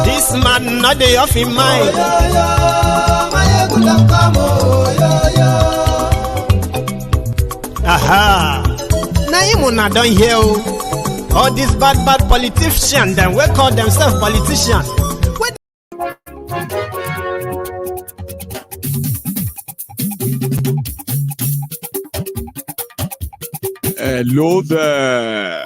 This man not the off in mind. Aha. Now you not done here. All these bad politicians, then we call themselves politicians. Hello there.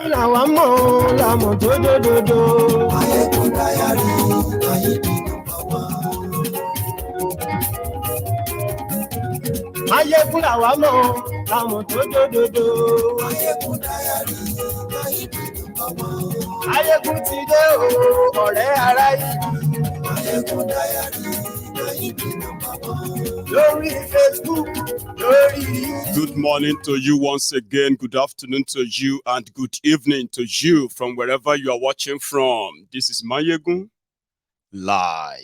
Good morning to you once again. Good afternoon to you and good evening to you from wherever you are watching from. This is Mayegun Live.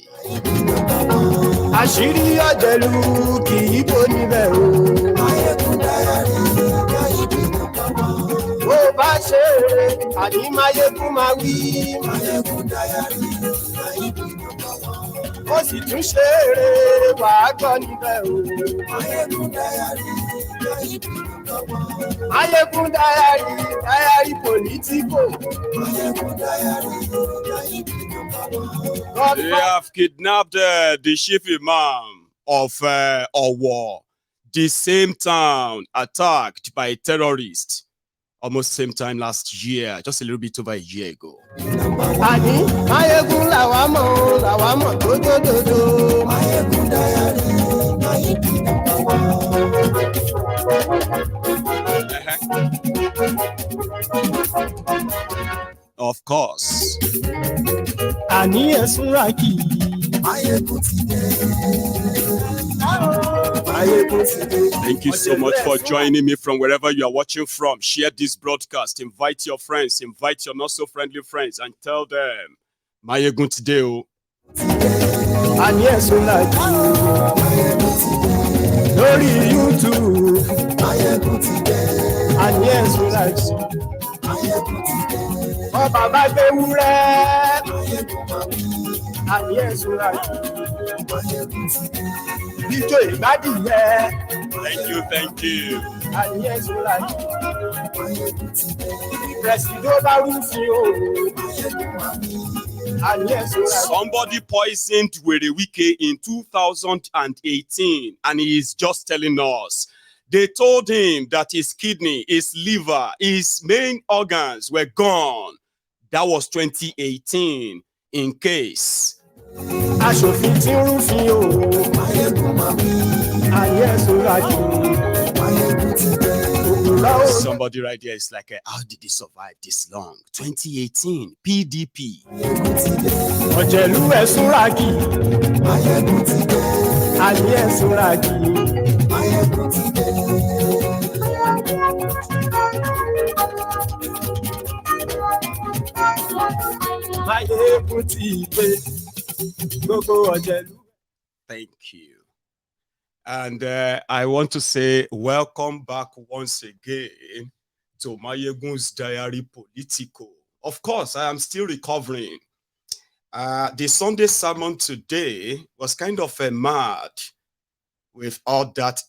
They have kidnapped the chief imam of Owo, the same town attacked by terrorists almost same time last year, just a little bit over a year ago. Of course. Thank you so much for joining me from wherever you are watching from. Share this broadcast, invite your friends, invite your not so friendly friends, and tell them Mayegun today. And yes, we like YouTube. And yes, we like oh, Baba and yes, we like Thank you. And yes, we like and yes, we like somebody poisoned Wiki in 2018, and he is just telling us. They told him that his kidney, his liver, his main organs were gone. That was 2018. In case. Somebody right there is like, how did he survive this long? 2018, PDP. Thank you. And I want to say welcome back once again to Mayegun's Diary Politico. Of course, I am still recovering. The Sunday sermon today was kind of mad with all that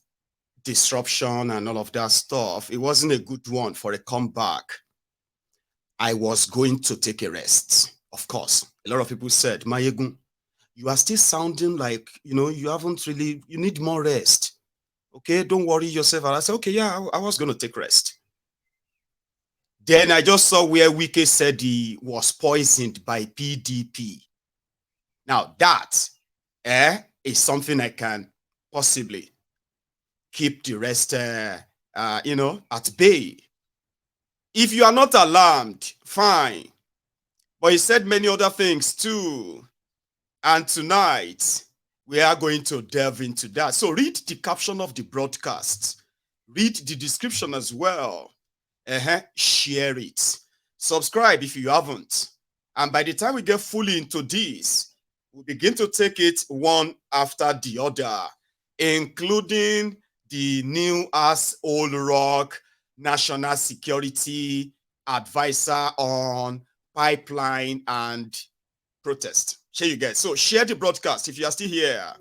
disruption and all of that stuff. It wasn't a good one for a comeback. I was going to take a rest. Of course, a lot of people said, Mayegun, you are still sounding like, you haven't really, you need more rest. Okay, don't worry yourself. And I said, okay, yeah, I was going to take rest. Then I just saw where Wike said he was poisoned by PDP. Now that is something I can possibly keep the rest, at bay. If you are not alarmed, fine. But he said many other things too. And tonight, we are going to delve into that. So read the caption of the broadcast. Read the description as well. Share it. Subscribe if you haven't. And by the time we get fully into this, we'll begin to take it one after the other, including the new ass old rock national security advisor on pipeline and protest. Here you get. So share the broadcast if you are still here.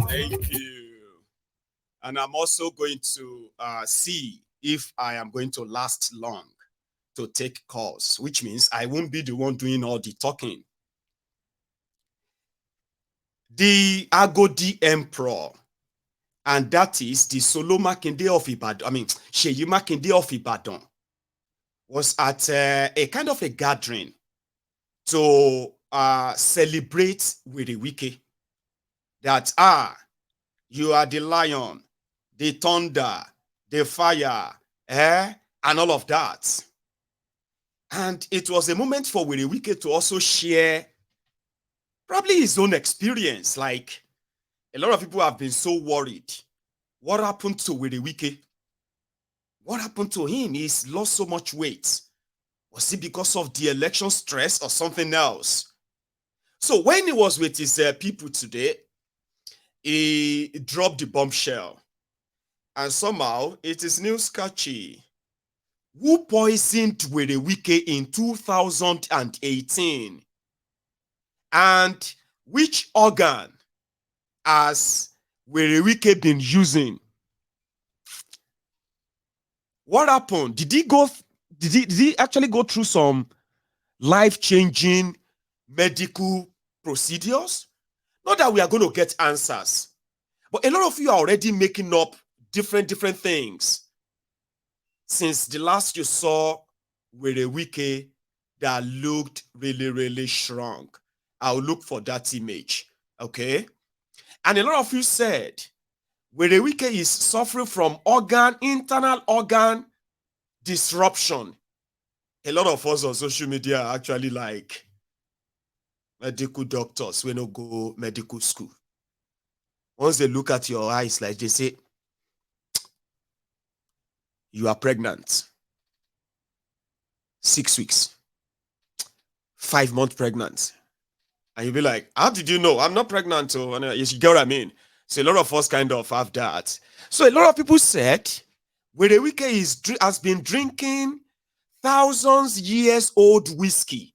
Thank you. And I'm also going to see if I am going to last long to take calls, which means I won't be the one doing all the talking. The Agodi Emperor, and that is the Solo Makinde of Ibadan, Seyi Makinde of Ibadan, was at a kind of a gathering to celebrate with the Wiki. That, you are the lion, the thunder, the fire, and all of that. And it was a moment for Wiri Wike to also share probably his own experience. Like, a lot of people have been so worried. What happened to Wiri Wike? What happened to him? He's lost so much weight. Was it because of the election stress or something else? So when he was with his people today, he dropped the bombshell. And somehow it is news catchy. Who poisoned Wiri Wike in 2018? And which organ has Wiri Wike been using? What happened? Did he actually go through some life-changing medical procedures? Not that we are going to get answers, but a lot of you are already making up different things. Since the last you saw Wiri Wike that looked really shrunk, I'll look for that image, okay? And a lot of you said Wiri Wike is suffering from internal organ disruption. A lot of us on social media are actually like medical doctors when you go medical school. Once they look at your eyes, like they say, you are pregnant. 6 weeks. 5 months pregnant. And you'll be like, how did you know? I'm not pregnant. You get what I mean? So a lot of us kind of have that. So a lot of people said, Wiri Wike has been drinking thousands years old whiskey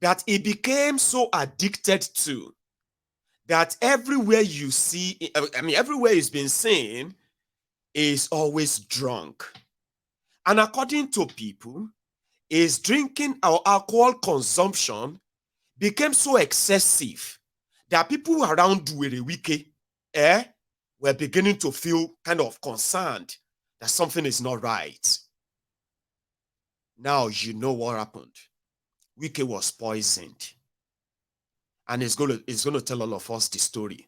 that he became so addicted to that everywhere you see, everywhere he's been seen, is always drunk. And according to people, his drinking or alcohol consumption became so excessive that people around Wiri Wike were beginning to feel kind of concerned that something is not right. Now you know what happened. Wike was poisoned. And it's going to tell all of us the story.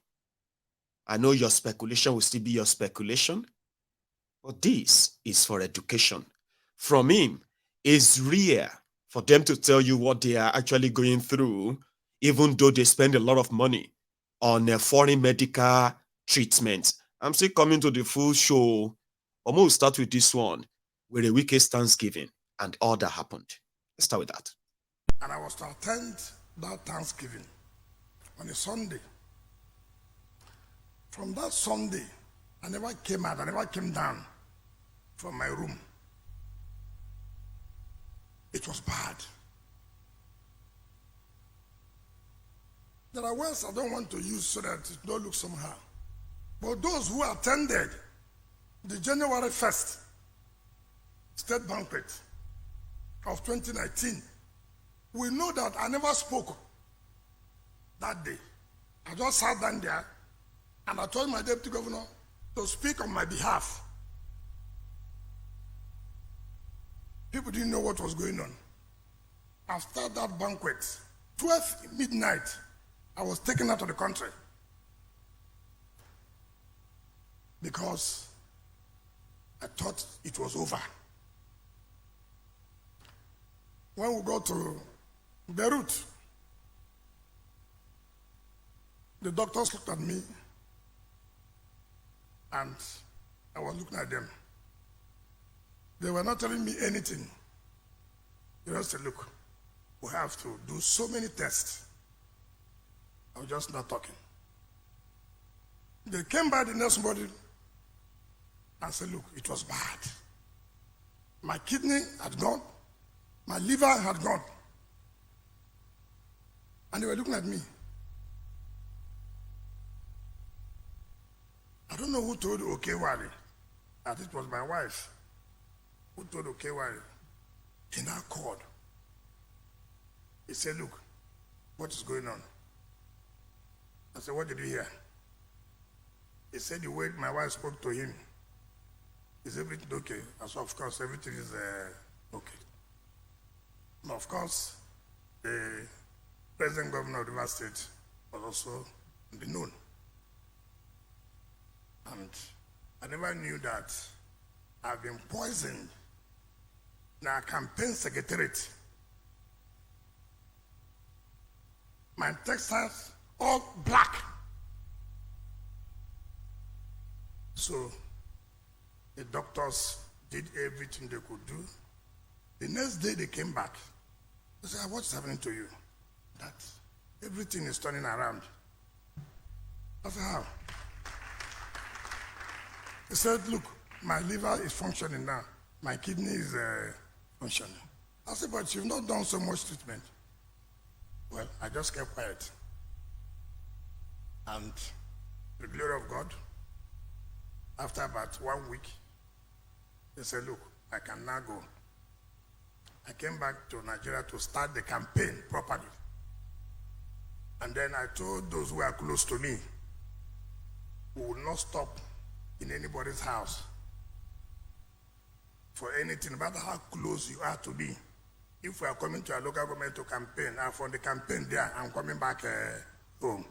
I know your speculation will still be your speculation, but this is for education. From him, it's rare for them to tell you what they are actually going through, even though they spend a lot of money on a foreign medical treatment. I'm still coming to the full show. But we'll start with this one, where the Wike's Thanksgiving and all that happened. Let's start with that. And I was to attend that Thanksgiving on a Sunday. From that Sunday, I never came out, I never came down from my room. It was bad. There are words I don't want to use so that it don't look somehow. But those who attended the January 1st state banquet of 2019, we know that I never spoke that day. I just sat down there and I told my deputy governor to speak on my behalf. People didn't know what was going on. After that banquet, 12 midnight, I was taken out of the country because I thought it was over. When we go to Beirut, the doctors looked at me and I was looking at them. They were not telling me anything. They just said, look, we have to do so many tests. I was just not talking. They came by the next morning and said, look, it was bad. My kidney had gone. My liver had gone. And they were looking at me. I don't know who told Okewari that it was my wife who told Okewari. He now called. He said, look, what is going on? I said, what did you hear? He said the way my wife spoke to him, is everything okay? I said, of course, everything is okay. And of course, the President Governor of the River State was also known. And I never knew that I've been poisoned in our campaign secretariat. My textiles all black. So the doctors did everything they could do. The next day they came back. They said, what's happening to you? That everything is turning around. I said, how? He said, look, my liver is functioning now. My kidney is functioning. I said, but you've not done so much treatment. Well, I just kept quiet. And the glory of God, after about 1 week, they said, look, I can now go. I came back to Nigeria to start the campaign properly. And then I told those who are close to me, we will not stop in anybody's house for anything, no matter how close you are to me. If we are coming to a local government to campaign, and from the campaign there, I'm coming back home.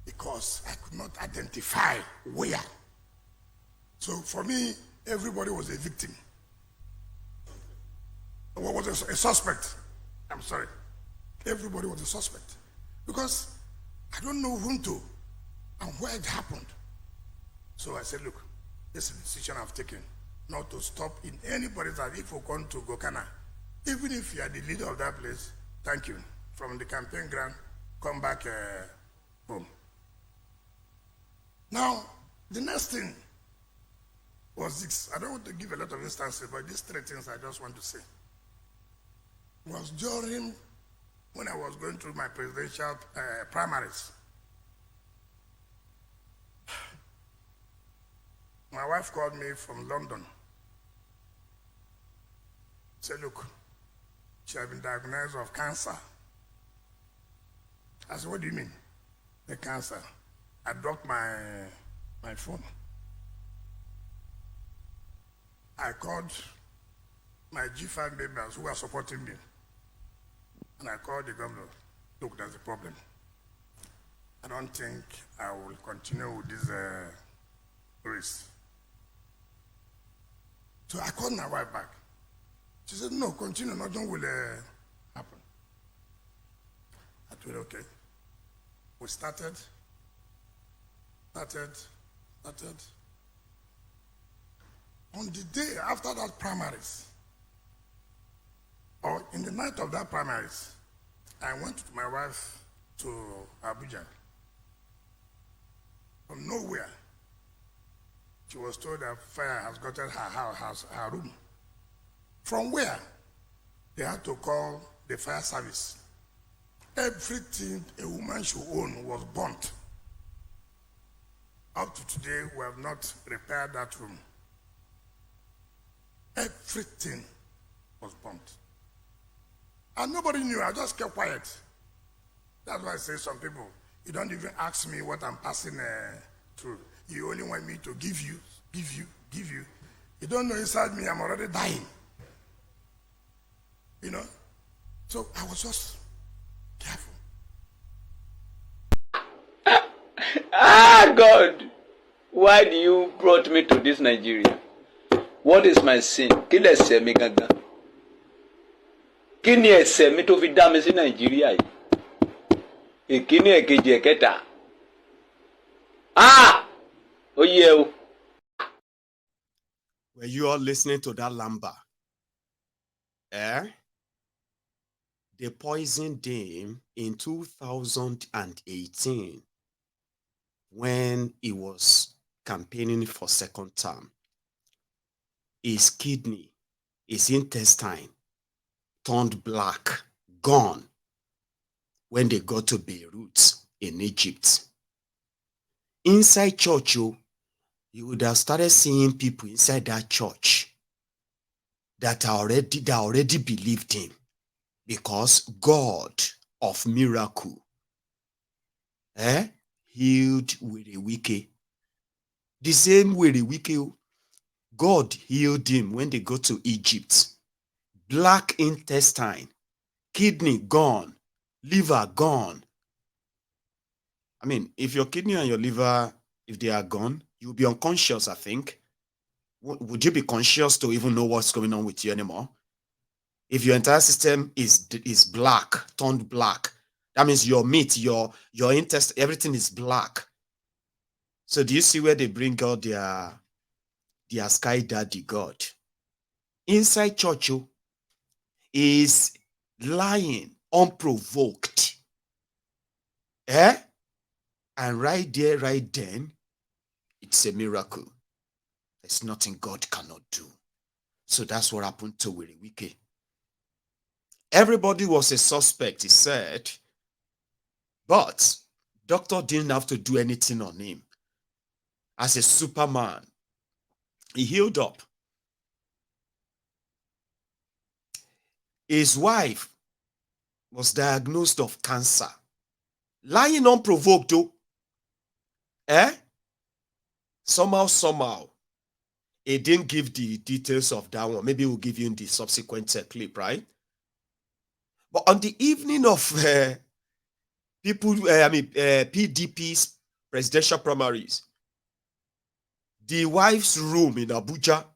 Because I could not identify where. So for me, everybody was a victim. What was a suspect? I'm sorry. Everybody was a suspect. Because I don't know whom to and where it happened. So I said, look, this is the decision I've taken, not to stop in anybody's house. If you come to Gokana, even if you are the leader of that place, thank you. From the campaign ground, come back home. Now, the next thing was this. I don't want to give a lot of instances, but these three things I just want to say. Was during when I was going through my presidential primaries. My wife called me from London. Said, look, she had been diagnosed of cancer. I said, what do you mean, the cancer? I dropped my phone. I called my G5 members who were supporting me. And I called the governor. Look, there's a problem. I don't think I will continue with this race. So I called my wife back. She said, no, continue, nothing will happen. I told her, okay. We started. On the day after that primaries, or in the night of that primaries, I went with my wife to Abuja. From nowhere, she was told that fire has gotten her room. From where? They had to call the fire service. Everything a woman should own was burnt. Up to today, we have not repaired that room. Everything was burnt. And nobody knew. I just kept quiet. That's why I say some people, you don't even ask me what I'm passing through. You only want me to give you. You don't know inside me, I'm already dying. You know? So I was just careful. Ah, God! Why do you brought me to this Nigeria? What is my sin? Kí lẹ ṣẹ̀ mi gangan? Kí ni ẹ̀ṣẹ̀ mi tó fi dá mi sí Nàìjíríà yìí? Ìkíní, èkejì, ẹ̀kẹta. Ah! Ó yẹ o. were you all listening to that Lamba? Eh? They poisoned him in 2018 when he was campaigning for second term. His kidney, his intestine turned black, gone, when they got to Beirut in Egypt. Inside church, you would have started seeing people inside that church that already believed him, because God of miracle healed Wike. The same Wike, God healed him when they go to Egypt. Black intestine, kidney gone, liver gone. I mean, if your kidney and your liver, if they are gone, you'll be unconscious, I think. Would you be conscious to even know what's going on with you anymore? If your entire system is black, turned black, that means your meat, your intestine, everything is black. So do you see where they bring out their sky daddy God? Inside church is lying unprovoked. And right there, right then, it's a miracle. There's nothing God cannot do. So that's what happened to Wike. Everybody was a suspect, he said, but doctor didn't have to do anything on him. As a Superman, he healed up. His wife was diagnosed of cancer. Lying unprovoked though. Somehow, he didn't give the details of that one. Maybe we'll give you in the subsequent clip, right? But on the evening of PDP's presidential primaries, the wife's room in Abuja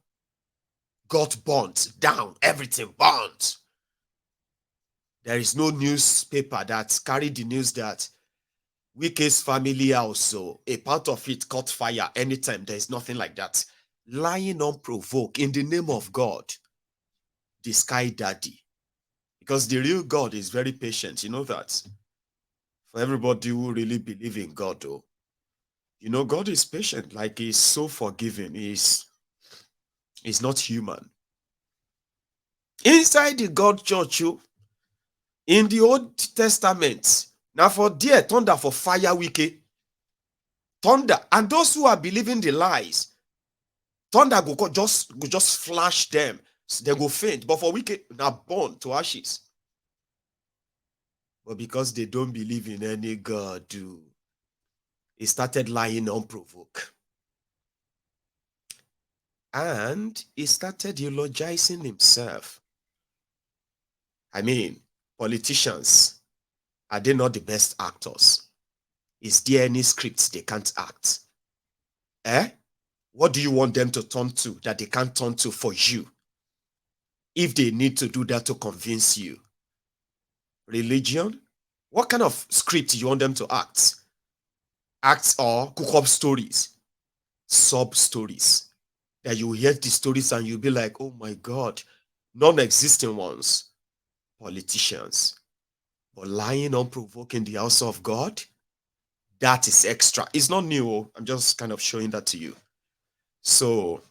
got burnt down, everything burnt. There is no newspaper that carried the news that Wike's family also, a part of it caught fire anytime. There is nothing like that. Lying unprovoked in the name of God, the sky daddy. Because the real God is very patient, you know that. For everybody who really believe in God, though, you know, God is patient, like he's so forgiving. He's not human. Inside the God church, in the Old Testament, now for dear thunder for fire Wike, thunder, and those who are believing the lies, thunder go just flash them, so they go faint. But for Wike, now burn to ashes. But because they don't believe in any God, he started lying unprovoked. And he started eulogizing himself. I mean, politicians, are they not the best actors? Is there any scripts they can't act? What do you want them to turn to that they can't turn to for you? If they need to do that to convince you. Religion? What kind of script do you want them to act? Act or cook up stories, sub-stories, that you hear the stories and you'll be like, oh my God, non-existent ones. Politicians. But lying unprovoked in the house of God, that is extra. It's not new. I'm just kind of showing that to you. So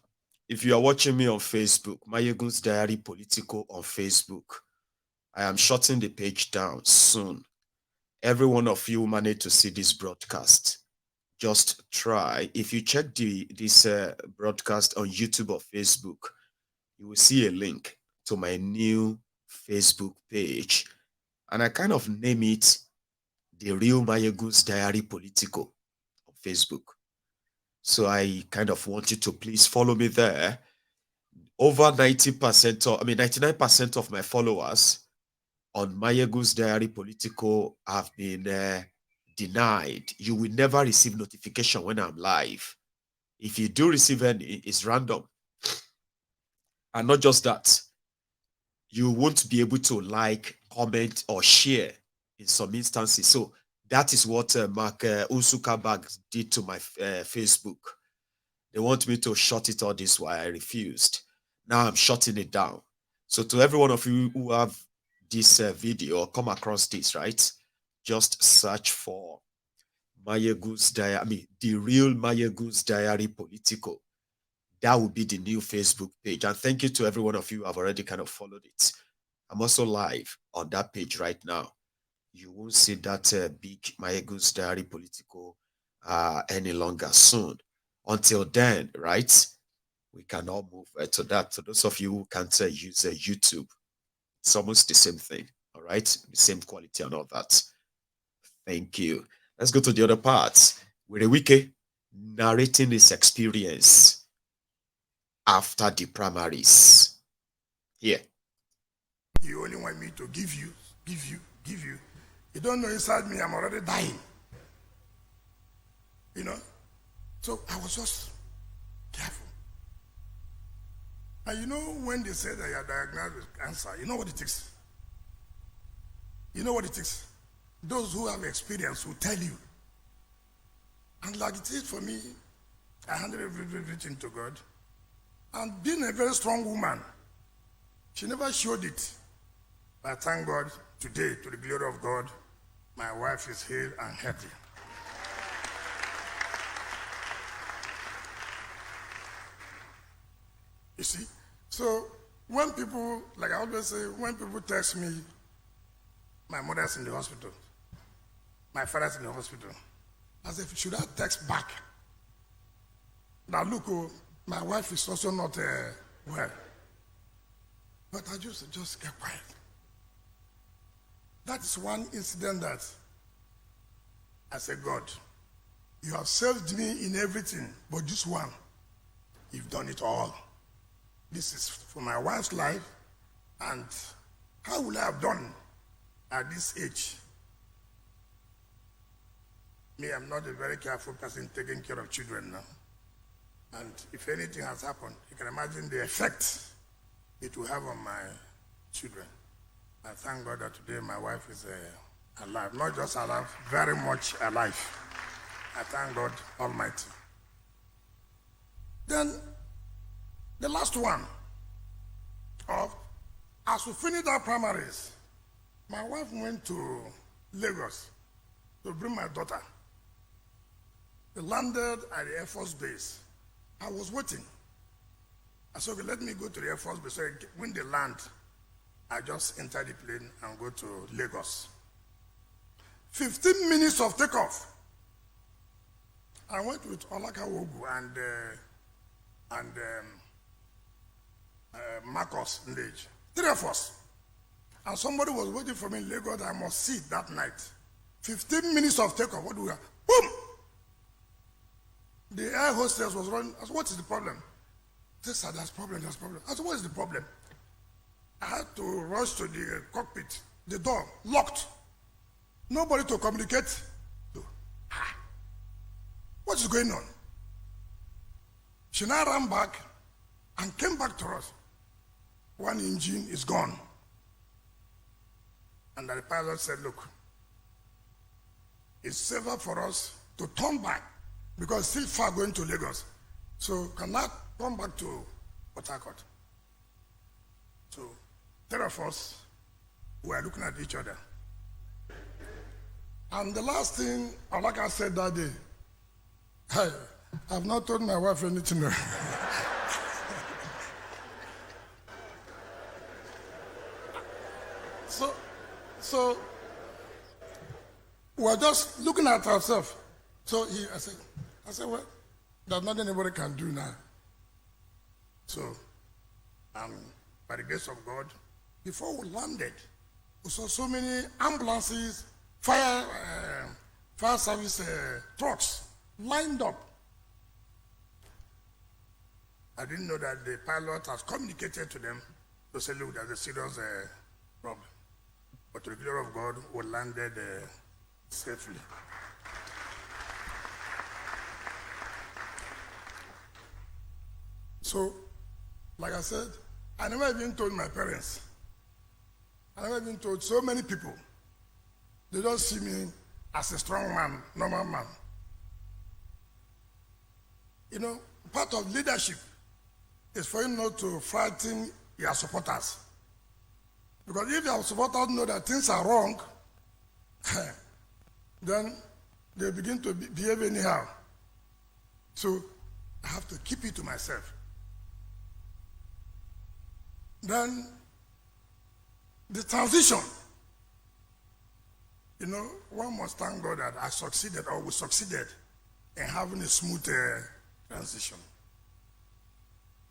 if you are watching me on Facebook, Mayegun's Diary Political on Facebook, I am shutting the page down soon. Every one of you managed to see this broadcast. Just try. If you check this broadcast on YouTube or Facebook, you will see a link to my new Facebook page. And I kind of name it The Real Mayegun's Diary Political on Facebook. So I kind of want you to please follow me there. Over 99% of my followers on Mayegun's Diary Political have been denied. You will never receive notification when I'm live. If you do receive any, it's random. And not just that, you won't be able to like, comment, or share in some instances. So that is what Mark Zuckerberg did to my Facebook. They want me to shut it all this while I refused. Now I'm shutting it down. So to every one of you who have this video or come across this, right? Just search for Mayegu's Diary, the real Mayegu's Diary Political. That will be the new Facebook page. And thank you to every one of you who have already kind of followed it. I'm also live on that page right now. You won't see that big Mayegu's Diary Political any longer soon. Until then, right, we can all move to that. So those of you who can't use YouTube, it's almost the same thing, all right? The same quality and all that. Thank you. Let's go to the other parts. With Wike narrating his experience after the primaries. Here. You only want me to give you. You don't know inside me I'm already dying. You know? So I was just careful. And you know when they say that you're diagnosed with cancer, you know what it takes? You know what it takes? Those who have experience will tell you. And like it is for me, I handed everything to God. And being a very strong woman, she never showed it. But thank God, today, to the glory of God, my wife is healed and healthy. You see? So when people, like I always say, when people text me, my mother's in the hospital, my father's in the hospital, I say, should I text back? Now look, oh, my wife is also not well. But I just get quiet. That is one incident that I said, God, you have saved me in everything, but just one, you've done it all. This is for my wife's life, and how will I have done at this age? Me, I'm not a very careful person taking care of children now. And if anything has happened, you can imagine the effect it will have on my children. I thank God that today my wife is alive. Not just alive, very much alive. I thank God Almighty. Then, the last one, as we finished our primaries, my wife went to Lagos to bring my daughter. We landed at the Air Force Base. I was waiting. I said, okay, let me go to the Air Force Base. So when they land, I just enter the plane and go to Lagos. 15 minutes of takeoff. I went with Olaka Wogu and Marcus Ndage. 3 of us. And somebody was waiting for me in Lagos. I must see that night. 15 minutes of takeoff. What do we have? Boom! The air hostess was running. I said, what is the problem? They said, there's problem. I said, what is the problem? I had to rush to the cockpit. The door locked. Nobody to communicate. What is going on? She now ran back and came back to us. One engine is gone. And the pilot said, look, it's safer for us to turn back because it's still far going to Lagos. So cannot come back to Port Harcourt. So 3 of us were looking at each other. And the last thing, like I said that day, hey, I've not told my wife anything. So we're just looking at ourselves. So I said, well, there's nothing anybody can do now. So, by the grace of God, before we landed, we saw so many ambulances, fire service trucks lined up. I didn't know that the pilot has communicated to them to say, look, there's a serious problem. But to the glory of God, we landed safely. So, like I said, I never even told my parents. I never even told so many people. They don't see me as a strong man, normal man. You know, part of leadership is for you not to frighten your supporters. Because if your supporters know that things are wrong, then they begin to behave anyhow. So I have to keep it to myself. Then the transition, you know, one must thank God that I succeeded, or we succeeded in having a smooth transition.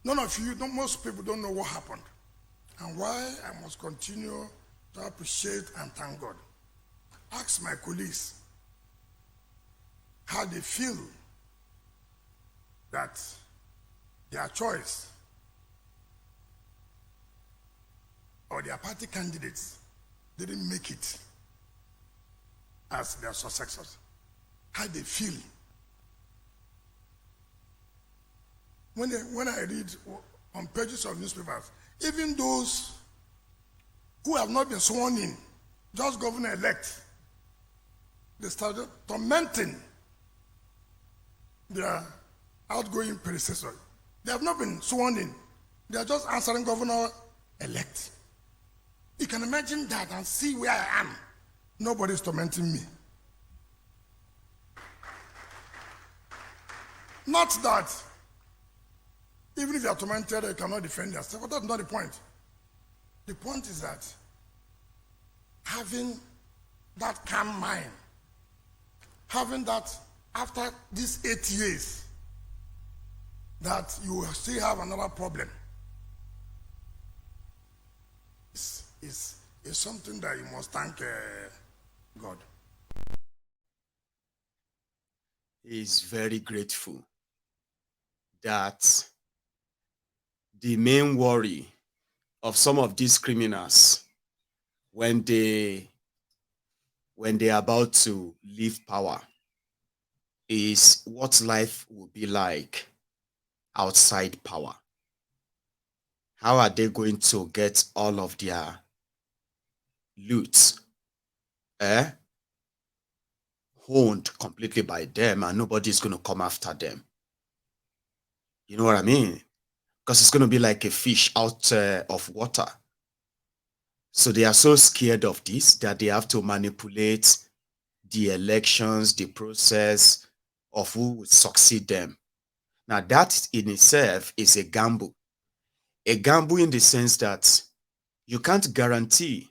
None of you, most people don't know what happened and why. I must continue to appreciate and thank God. Ask my colleagues how they feel that their choice or their party candidates didn't make it as their successors. How they feel. When I read on pages of newspapers, even those who have not been sworn in, just governor-elect, they started tormenting their outgoing predecessor. They have not been sworn in. They are just answering governor-elect. You can imagine that and see where I am. Nobody is tormenting me. Not that even if you are tormented, you cannot defend yourself. But that's not the point. The point is that having that calm mind, having that after these 8 years, that you will still have another problem, is something that you must thank God. He's very grateful that the main worry of some of these criminals when they're about to leave power is what life will be like outside power. How are they going to get all of their loot owned completely by them and nobody's going to come after them? You know what I mean? Because it's going to be like a fish out of water. So they are so scared of this that they have to manipulate the elections, the process of who will succeed them. Now that in itself is a gamble. A gamble in the sense that you can't guarantee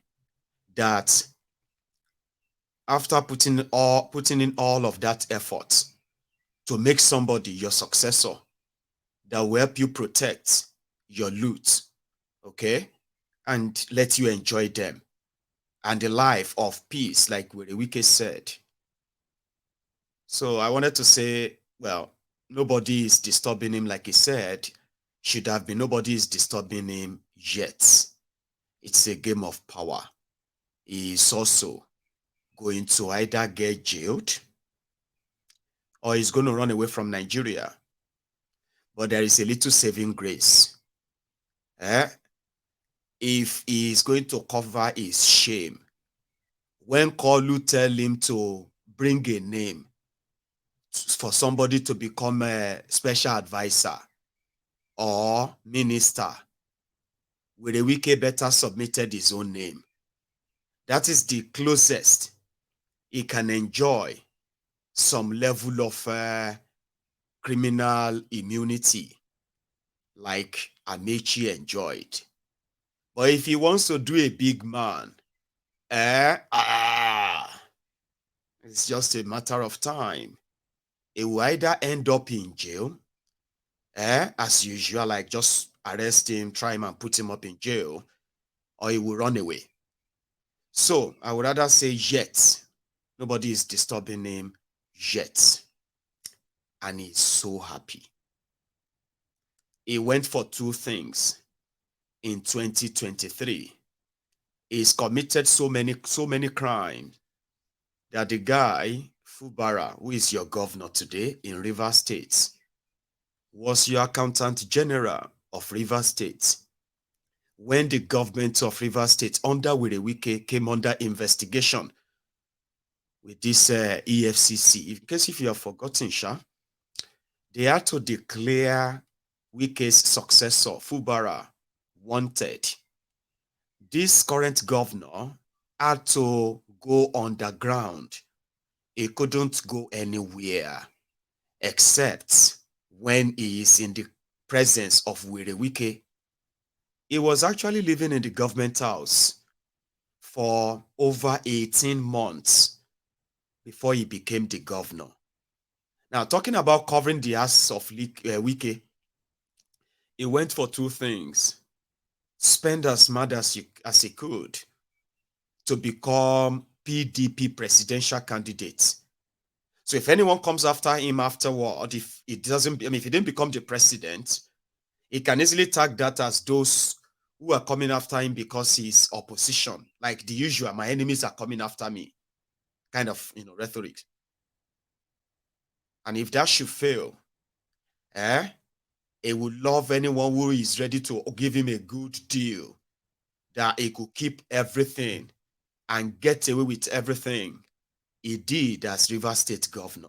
that after putting in all of that effort to make somebody your successor that will help you protect your loot, okay, and let you enjoy them, and the life of peace, like Wike said. So I wanted to say, well, nobody is disturbing him, like he said, should have been. Nobody is disturbing him yet. It's a game of power. He is also going to either get jailed or he's going to run away from Nigeria. But there is a little saving grace. If he is going to cover his shame, when Kolu tell him to bring a name for somebody to become a special advisor or minister, Wike better submitted his own name. That is the closest he can enjoy some level of criminal immunity like Amechi enjoyed. But if he wants to do a big man, it's just a matter of time. He will either end up in jail, as usual, like just arrest him, try him and put him up in jail, or he will run away. So I would rather say yet. Nobody is disturbing him yet. And he's so happy. He went for two things in 2023. He's committed so many crimes that the guy, Fubara, who is your governor today in Rivers State, was your accountant general of Rivers State when the government of Rivers State under Wike came under investigation with this EFCC. In case if you have forgotten, Sha, they had to declare Wike's successor, Fubara, wanted. This current governor had to go underground. He couldn't go anywhere except when he is in the presence of Wike. He was actually living in the government house for over 18 months before he became the governor. Now, talking about covering the ass of Wike, he went for two things. Spend as much as he could to become PDP presidential candidate. So if anyone comes after him afterward, if he didn't become the president, he can easily tag that as those who are coming after him because he's opposition, like the usual, my enemies are coming after me, kind of, rhetoric. And if that should fail, he would love anyone who is ready to give him a good deal, that he could keep everything and get away with everything he did as Rivers State governor.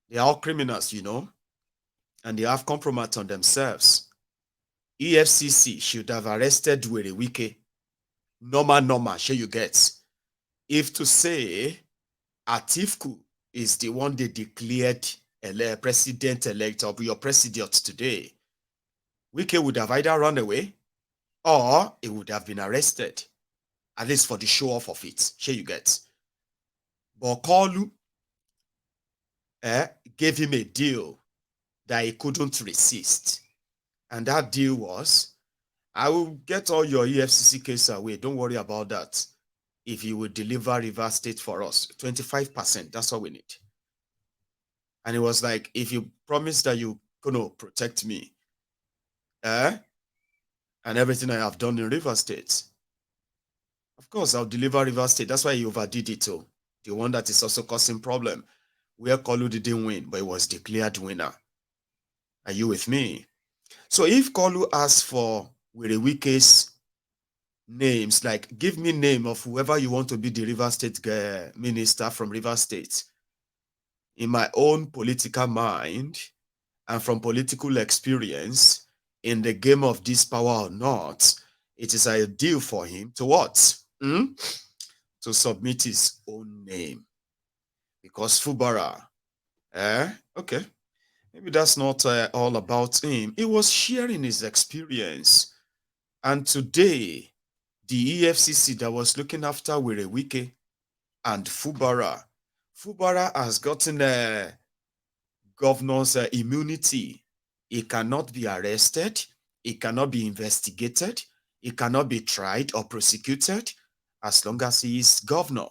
They are all criminals, and they have compromise on themselves. EFCC should have arrested Wike. Normal, sure you get. If to say Atifku is the one they declared president-elect or your president today, Wike would have either run away or he would have been arrested, at least for the show-off of it. Sure you get. But Kolu gave him a deal that he couldn't resist. And that deal was, I will get all your EFCC case away. Don't worry about that. If you will deliver Rivers State for us, 25%, that's all we need. And it was like, if you promise that you're going to protect me, and everything I have done in Rivers State, of course, I'll deliver Rivers State. That's why he overdid it too. The one that is also causing problem, where Kolu didn't win, but he was declared winner. Are you with me? So if Kolu asks for Wike's names, like give me name of whoever you want to be the Rivers State minister from Rivers State, in my own political mind and from political experience in the game of this power or not, it is ideal for him to what? To submit his own name. Because Fubara, okay, maybe that's not all about him. He was sharing his experience. And today, the EFCC that was looking after Wike and Fubara has gotten governor's immunity. He cannot be arrested. He cannot be investigated. He cannot be tried or prosecuted as long as he is governor.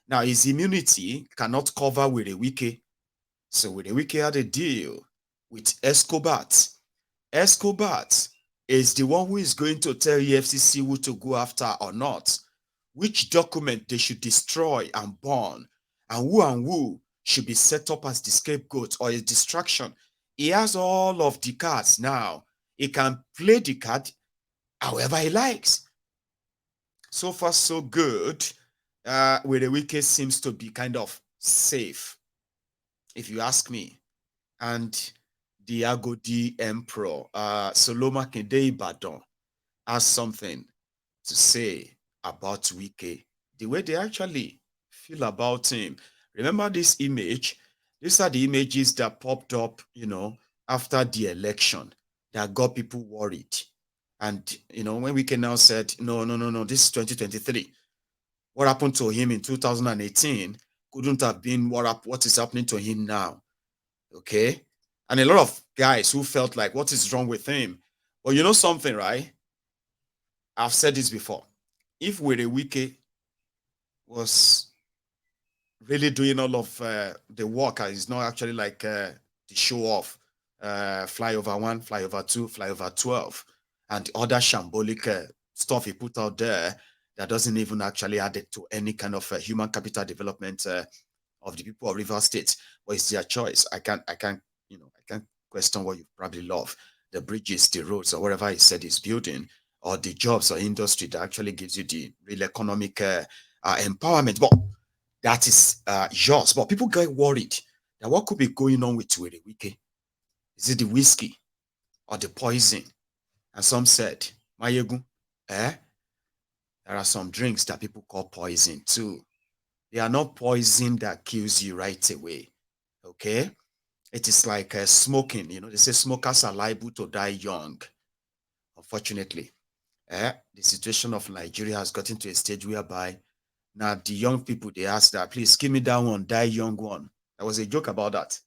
Now, his immunity cannot cover Wike. So Wike had a deal with Escobar. Escobar is the one who is going to tell EFCC who to go after or not, which document they should destroy and burn, and who should be set up as the scapegoat or a distraction. He has all of the cards now. He can play the card however he likes. So far, so good. Wike seems to be kind of safe, if you ask me. And the Agodi Emperor, Soloma Kende Ibadan, has something to say about Wike, the way they actually feel about him. Remember this image? These are the images that popped up, after the election that got people worried. And, when Wike now said, no, this is 2023. What happened to him in 2018 couldn't have been what is happening to him now. Okay? And a lot of guys who felt like, what is wrong with him? Well, you know something, right? I've said this before. If Wike was really doing all of the work, and it's not actually like the show off, flyover 1, flyover 2, flyover 12, and other shambolic stuff he put out there that doesn't even actually add it to any kind of human capital development of the people of Rivers State. Well, it's their choice. I can't question what you probably love, the bridges, the roads, or whatever he said he's building, or the jobs or industry that actually gives you the real economic empowerment. But that is yours. But people get worried Now, what could be going on with Wiki? Is it the whiskey or the poison? And some said, Mayegun, there are some drinks that people call poison too. They are not poison that kills you right away. Okay? It is like smoking. You know, they say smokers are liable to die young. Unfortunately, the situation of Nigeria has gotten to a stage whereby now the young people, they ask that, please give me that one, die young one. There was a joke about that.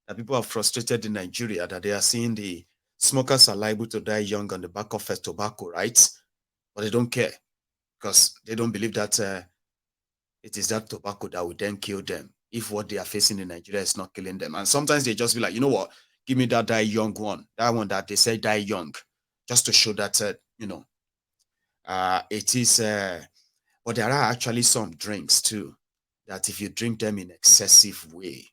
That people are frustrated in Nigeria that they are seeing the smokers are liable to die young on the back of tobacco, right? But they don't care because they don't believe that it is that tobacco that will then kill them if what they are facing in Nigeria is not killing them. And sometimes they just be like, you know what, give me that die young one, that one that they say die young, just to show that, it is, but there are actually some drinks too, that if you drink them in excessive way,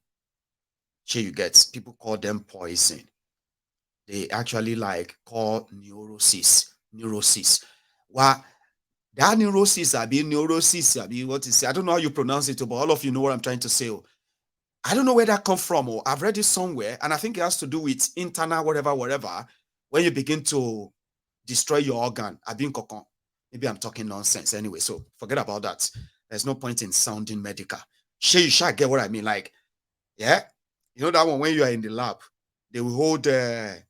here you get, people call them poison. They actually like call neurosis. Well, that neurosis, what is it? I don't know how you pronounce it, but all of you know what I'm trying to say. I don't know where that comes from. I've read it somewhere, and I think it has to do with internal, whatever. When you begin to destroy your organ, maybe I'm talking nonsense anyway. So forget about that. There's no point in sounding medical. You shall get what I mean. Like, yeah, you know that one when you are in the lab, they will hold the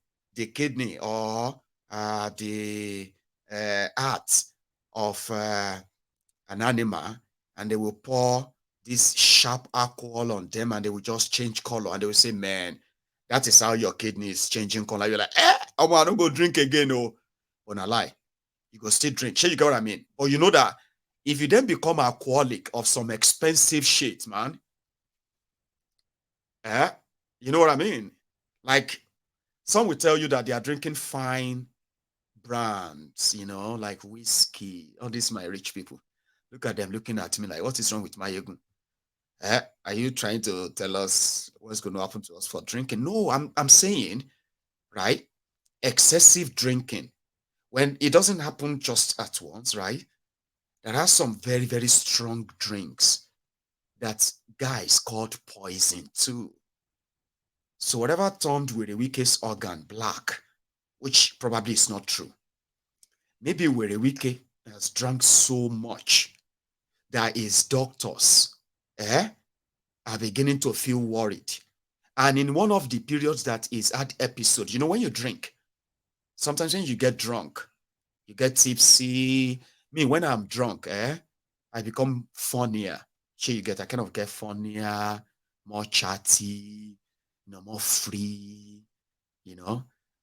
kidney or the heart of an animal, and they will pour this sharp alcohol on them, and they will just change color, and they will say, man, that is how your kidney is changing color. You're like, I don't go drink again. Oh, but not lie, you go still drink. Sure, you get what I mean? But you know that if you then become alcoholic of some expensive shit, man, you know what I mean? Like, some will tell you that they are drinking fine brands, like whiskey. All these my rich people. Look at them looking at me like, what is wrong with my ego? Are you trying to tell us what's going to happen to us for drinking? No, I'm saying, right? Excessive drinking. When it doesn't happen just at once, right? There are some very, very strong drinks that guys called poison too. So whatever turned Wiki organ black, which probably is not true. Maybe Wiki has drunk so much that his doctors are beginning to feel worried. And in one of the periods that is at episode, when you drink, sometimes when you get drunk, you get tipsy. Me, when I'm drunk, I become funnier. I kind of get funnier, more chatty, more free,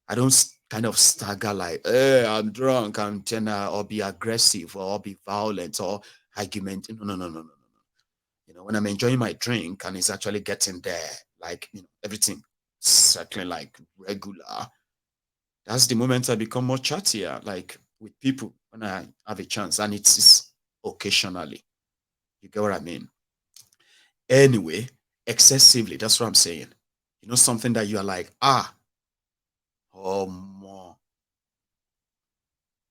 I don't kind of stagger like, I'm drunk, I'm tenor, or be aggressive, or be violent, or argument. No. When I'm enjoying my drink and it's actually getting there, like, everything settling like regular, that's the moment I become more chattier, like with people when I have a chance, and it's occasionally. You get what I mean? Anyway, excessively, that's what I'm saying. Something that you're like, oh, more.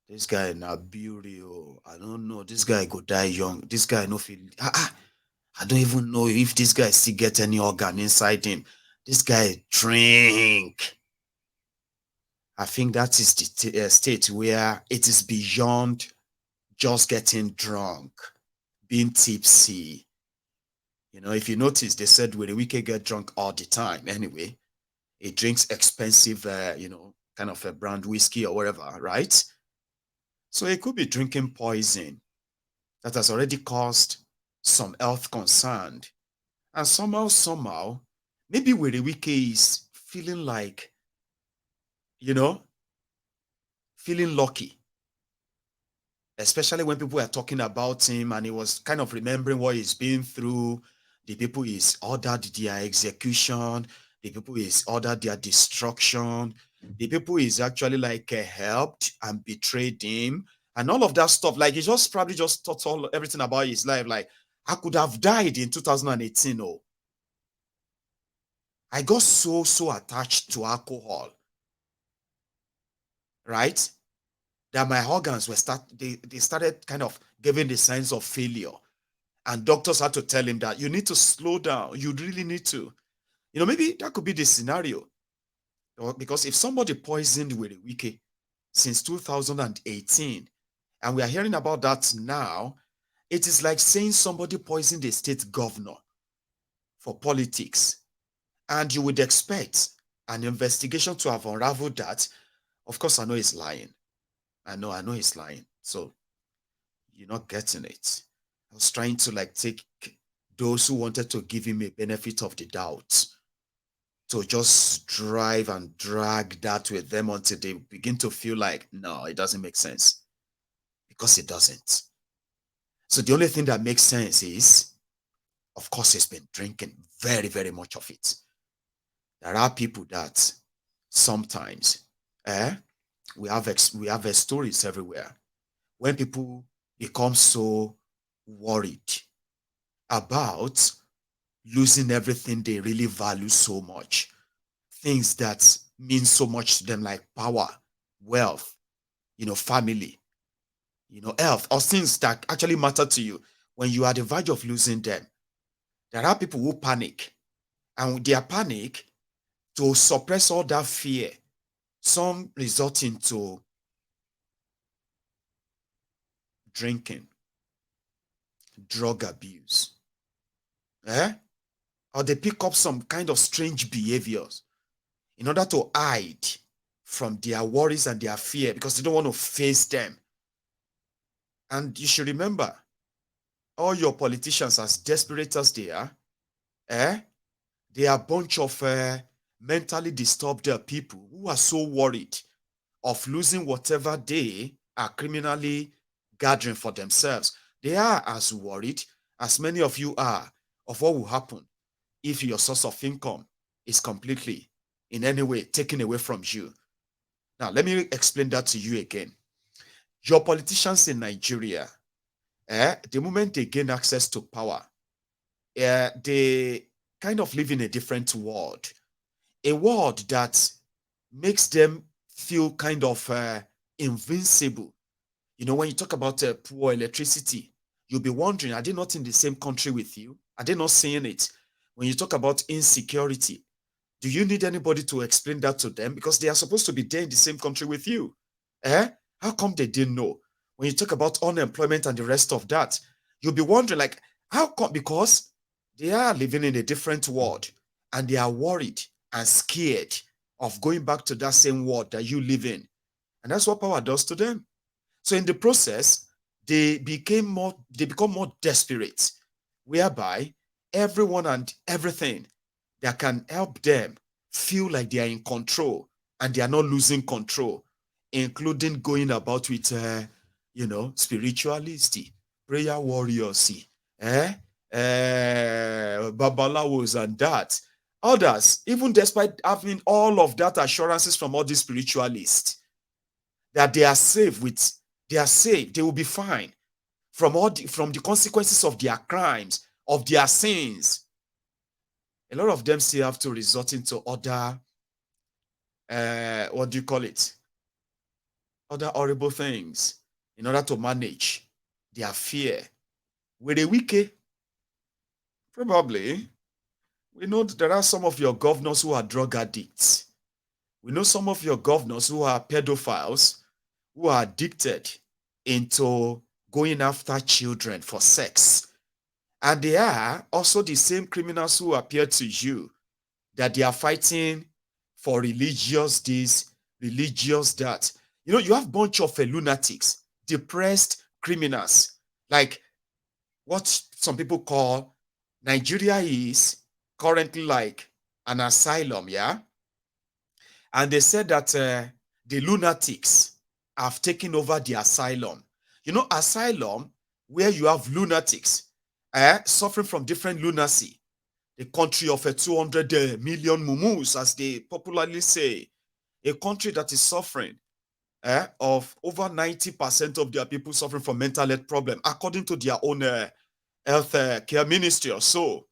This guy na beauty. I don't know. This guy go die young. This guy no feel. I don't even know if this guy still get any organ inside him. This guy drink. I think that is the state where it is beyond just getting drunk, being tipsy. If you notice, they said when Wiki get drunk all the time. Anyway, he drinks expensive, kind of a brand whiskey or whatever, right? So he could be drinking poison that has already caused some health concern. And somehow, maybe Wiki is feeling like, feeling lucky. Especially when people were talking about him and he was kind of remembering what he's been through. The people he's ordered their execution. The people he's ordered their destruction. The people he's actually like helped and betrayed him. And all of that stuff. Like, he just probably just thought everything about his life. Like, I could have died in 2018. Oh, I got so attached to alcohol. Right? That my organs they started kind of giving the signs of failure. And doctors had to tell him that you need to slow down. You really need to. Maybe that could be the scenario. Because if somebody poisoned with a Wiki since 2018, and we are hearing about that now, it is like saying somebody poisoned a state governor for politics. And you would expect an investigation to have unraveled that. Of course, I know he's lying. I know he's lying. So you're not getting it. I was trying to take those who wanted to give him a benefit of the doubt to just drive and drag that with them until they begin to feel like, no, it doesn't make sense. Because it doesn't. So the only thing that makes sense is, of course, he's been drinking very, very much of it. There are people that sometimes, we have stories everywhere when people become so worried about losing everything they really value so much, things that mean so much to them, like power, wealth, family, health, or things that actually matter to you. When you are at the verge of losing them, there are people who panic, and with their panic, to suppress all that fear, some resort into drinking, drug abuse, or they pick up some kind of strange behaviors in order to hide from their worries and their fear, because they don't want to face them. And you should remember, all your politicians, as desperate as they are a bunch of mentally disturbed people who are so worried of losing whatever they are criminally gathering for themselves. They are as worried as many of you are of what will happen if your source of income is completely, in any way, taken away from you. Now, let me explain that to you again. Your politicians in Nigeria, the moment they gain access to power, they kind of live in a different world, a world that makes them feel kind of invincible. When you talk about poor electricity, you'll be wondering, are they not in the same country with you? Are they not seeing it? When you talk about insecurity, do you need anybody to explain that to them? Because they are supposed to be there in the same country with you. How come they didn't know? When you talk about unemployment and the rest of that, you'll be wondering, how come? Because they are living in a different world, and they are worried and scared of going back to that same world that you live in. And that's what power does to them. So in the process, they become more desperate, whereby everyone and everything that can help them feel like they are in control and they are not losing control, including going about with, spirituality, prayer warriors, babalawos and that. Others, even despite having all of that assurances from all these spiritualists, that they are safe, they will be fine from the consequences of their crimes, of their sins. A lot of them still have to resort into other, what do you call it? Other horrible things in order to manage their fear. With a Wiki, probably, we know there are some of your governors who are drug addicts. We know some of your governors who are pedophiles, who are addicted into going after children for sex. And they are also the same criminals who appear to you that they are fighting for religious this, religious that. You have a bunch of lunatics, depressed criminals, like what some people call Nigeria is currently like an asylum, yeah? And they said that the lunatics have taken over the asylum. Asylum, where you have lunatics suffering from different lunacy. The country of 200 million mumus, as they popularly say. A country that is suffering of over 90% of their people suffering from mental health problem, according to their own health care ministry or so.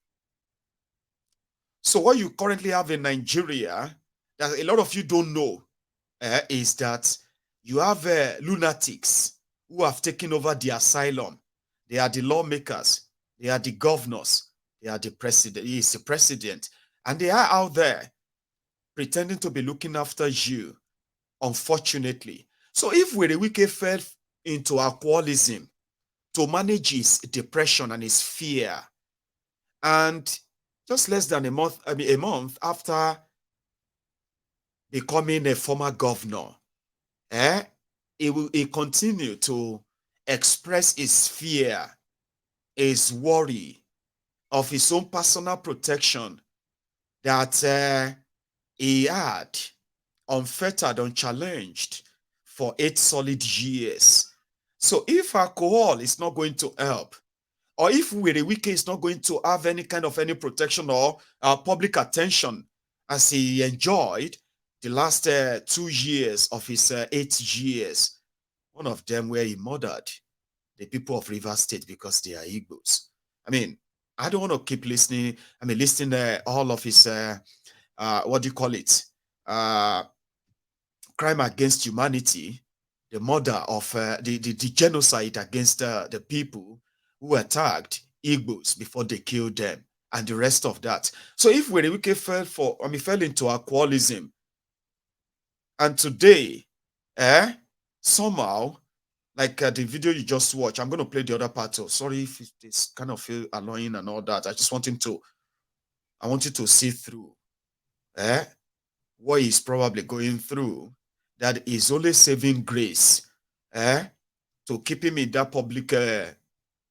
So what you currently have in Nigeria, that a lot of you don't know, is that you have lunatics who have taken over the asylum. They are the lawmakers. They are the governors. They are the president. He is the president. And they are out there pretending to be looking after you, unfortunately. So if Wike fell into alcoholism to manage his depression and his fear, and just less than a month after becoming a former governor, he continued to express his fear, his worry of his own personal protection that he had unfettered, unchallenged for 8 solid years. So if alcohol is not going to help, or if Wike is not going to have any kind of any protection or public attention as he enjoyed the last 2 years of his 8 years, one of them where he murdered the people of Rivers State because they are Igbos. I mean, I don't want to keep listening. Listening all of his, what do you call it? Crime against humanity, the murder of the genocide against the people who attacked Igbos before they killed them, and the rest of that. So if Wike fell into alcoholism, and today, somehow, like the video you just watched, I'm going to play the other part. So sorry if it's kind of feel annoying and all that. I want you to see through what he's probably going through, that is only saving grace to keep him in that public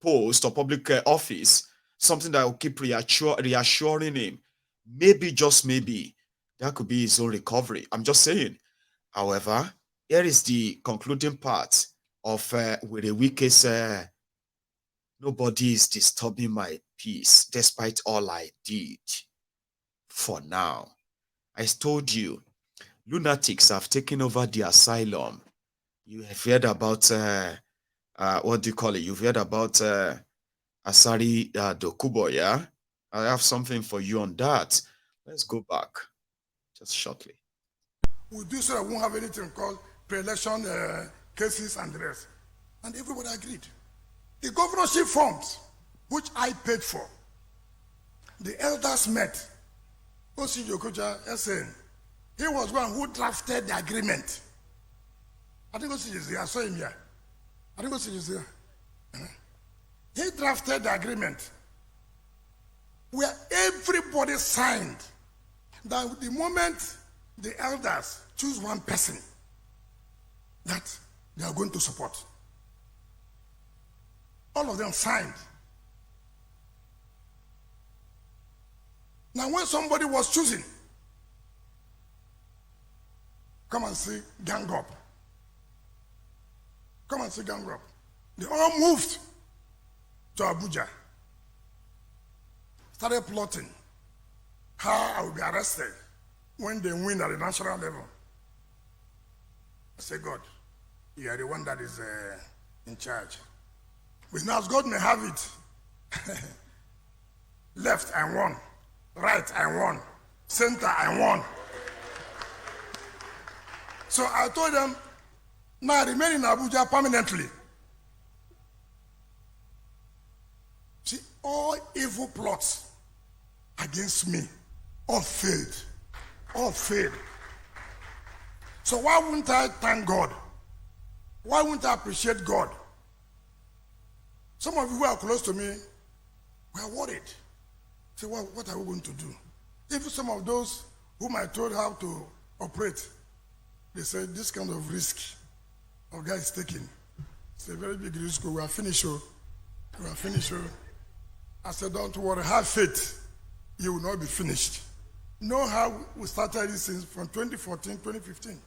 post or public office, something that will keep reassuring him. Maybe, just maybe, that could be his own recovery. I'm just saying. However, here is the concluding part of Wike's nobody is disturbing my peace despite all I did. For now, I told you, lunatics have taken over the asylum. You have heard about what do you call it? You've heard about Asari Dokubo, yeah? I have something for you on that. Let's go back just shortly. We do so that we won't have anything called pre-election cases and the rest. And everybody agreed. The governorship forms, which I paid for, the elders met. Osi Jokoja SN, he was one who drafted the agreement. I think Osi is here. I saw him here. I think Osi is here. He drafted the agreement where everybody signed that the moment the elders choose one person that they are going to support, all of them signed. Now when somebody was choosing, come and see gang up. Come and see gang up. They all moved to Abuja. Started plotting how I will be arrested when they win at the national level. I say, God, you are the one that is in charge. But now as God may have it, left I won, right I won, center I won. So I told them, now I remain in Abuja permanently. See, all evil plots against me, all failed. All failed. So why wouldn't I thank God? Why wouldn't I appreciate God? Some of you who are close to me were worried. Say, well, what are we going to do? Even some of those whom I told how to operate, they said, this kind of risk our guy is taking. It's a very big risk. We are finished. We are finished. I said, don't worry, have faith. You will not be finished. Know how we started this since from 2014, 2015.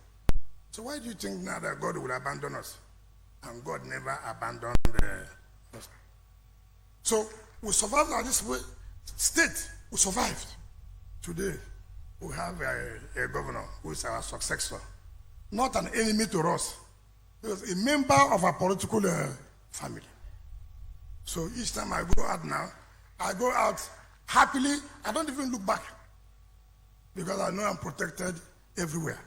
So why do you think now that God will abandon us? And God never abandoned us. So we survived at this way. State, we survived. Today, we have a governor who is our successor. Not an enemy to us. He was a member of our political family. So each time I go out now, I go out happily. I don't even look back. Because I know I'm protected everywhere.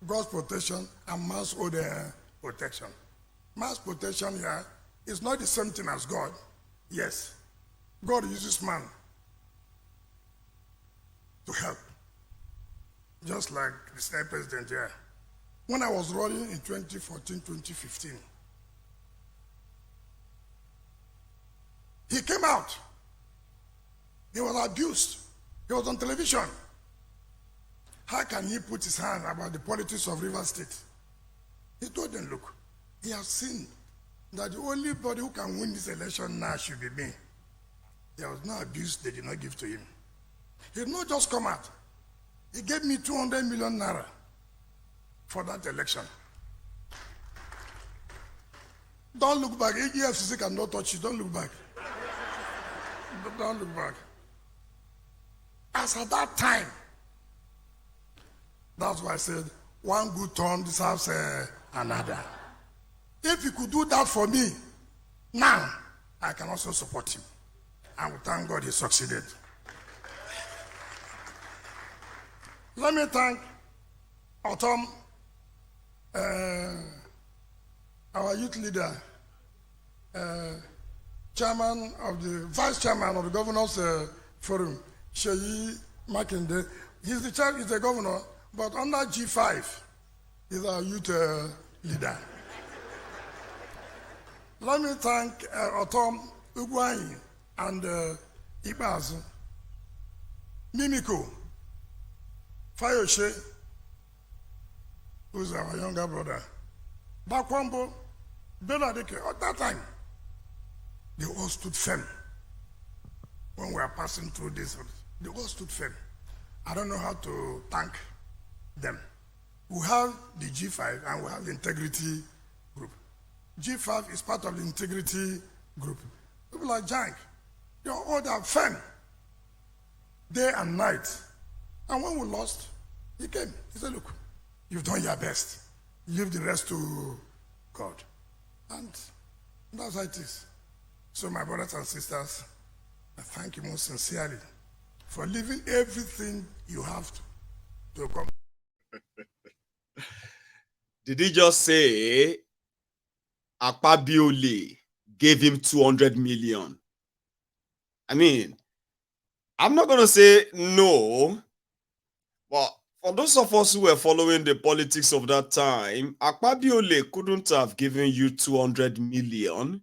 God's protection and man's own protection. Man's protection here is not the same thing as God. Yes, God uses man. to help. Just like the Senate President here. When I was running in 2014, 2015, he came out. He was abused. He was on television. How can he put his hand about the politics of Rivers State? He told them, look, he has seen that the only body who can win this election now should be me. There was no abuse they did not give to him. He did not just come out. He gave me 200 million naira for that election. Don't look back. EFCC cannot touch you. Don't look back. Don't look back. As at that time, that's why I said, one good turn deserves another. If he could do that for me, now, I can also support him. And we thank God he succeeded. Let me thank Autumn, our youth leader, chairman of the vice chairman of the governors forum, Sheyi Makinde. He's the governor, but under G5, he's our youth leader. Let me thank Autumn Ugwai and Ibazu, Mimiko, Fayoshe, who's our younger brother, Bakwambo, Benadike. At that time, they all stood firm. When we are passing through this, they all stood firm. I don't know how to thank them. We have the G5 and we have the integrity group. G5 is part of the integrity group. People like Jank, they are all that firm, day and night. And when we lost, he came. He said, look, you've done your best. Leave the rest to God. And that's how it is. So my brothers and sisters, I thank you most sincerely for leaving everything you have to come. Did he just say Akpabiole gave him 200 million? I mean, I'm not going to say no, but for those of us who were following the politics of that time, Akpabiole couldn't have given you 200 million.